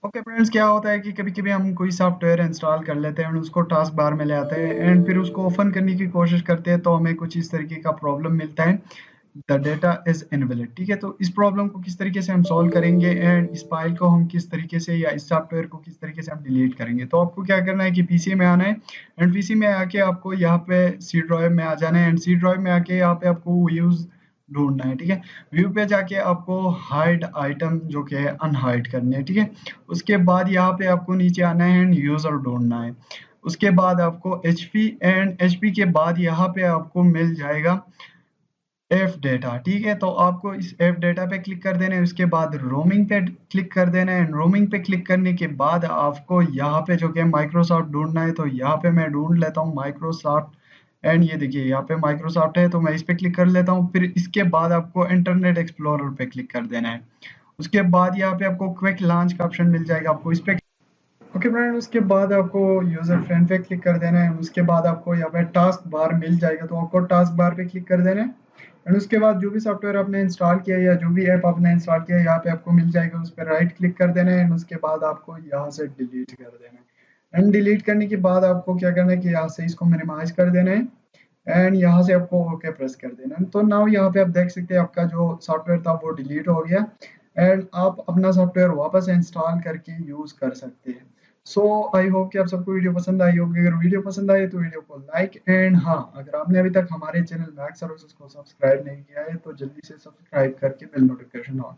Okay friends, क्या होता है कि कभी कभी हम कोई सॉफ्टवेयर इंस्टॉल कर लेते हैं और उसको टास्क बार में ले आते हैं एंड फिर उसको ओपन करने की कोशिश करते हैं तो हमें कुछ इस तरीके का प्रॉब्लम मिलता है। The data is invalid. ठीक है, तो इस प्रॉब्लम को किस तरीके से हम सॉल्व करेंगे एंड इस फाइल को हम किस तरीके से या इस सॉफ्टवेयर को किस तरीके से हम डिलीट करेंगे। तो आपको क्या करना है कि पीसी में आना है एंड पीसी में आके आपको यहाँ पे सी ड्राइव में आ जाना है एंड सी ड्राइव में आके यहाँ पे आपको यूज ढूंढना है। ठीक है, व्यू पे जाके आपको हाइड आइटम जो कि है अनहाइड करने हैं। ठीक है, उसके बाद यहाँ पे आपको नीचे आना है एंड यूजर ढूंढना है। उसके बाद आपको एचपी एंड एचपी के बाद यहाँ पे आपको मिल जाएगा एफ डेटा। ठीक है, तो आपको इस एफ डेटा पे क्लिक कर देना है। उसके बाद रोमिंग पे क्लिक कर देना है। रोमिंग पे क्लिक करने के बाद आपको यहाँ पे जो कि माइक्रोसॉफ्ट ढूंढना है, तो यहाँ पे मैं ढूंढ लेता हूँ माइक्रोसॉफ्ट एंड ये देखिए यहाँ पे माइक्रोसॉफ्ट है, तो मैं इस पे क्लिक कर लेता हूँ। फिर इसके बाद आपको इंटरनेट एक्सप्लोरर पे क्लिक कर देना है। उसके बाद यहाँ पे आपको क्विक लॉन्च का ऑप्शन मिल जाएगा, आपको इस पे ओके फ्रेंड। उसके बाद आपको यूजर फ्रेंड पे क्लिक कर देना है। उसके बाद आपको यहाँ पे टास्क बार मिल जाएगा, तो आपको टास्क बार पे क्लिक कर देना है एंड उसके बाद जो भी सॉफ्टवेयर आपने इंस्टॉल किया या जो भी ऐप आपने इंस्टॉल किया यहाँ पे आपको मिल जाएगा। उस पर राइट क्लिक कर देना है एंड उसके बाद आपको यहाँ से डिलीट कर देना है एंड डिलीट करने के बाद आपको क्या करना है कि यहाँ से इसको मिनिमाइज कर देना है एंड यहाँ से आपको ओके प्रेस कर देना है। तो नाउ यहाँ पे आप देख सकते हैं आपका जो सॉफ्टवेयर था वो डिलीट हो गया एंड आप अपना सॉफ्टवेयर वापस इंस्टॉल करके यूज कर सकते हैं। सो आई होप कि आप सबको वीडियो पसंद आई होगी। अगर वीडियो पसंद आए तो वीडियो को लाइक एंड हाँ, अगर आपने अभी तक हमारे चैनल मैक सर्विसेज को सब्सक्राइब नहीं किया है तो जल्दी से सब्सक्राइब करके बेल नोटिफिकेशन ऑन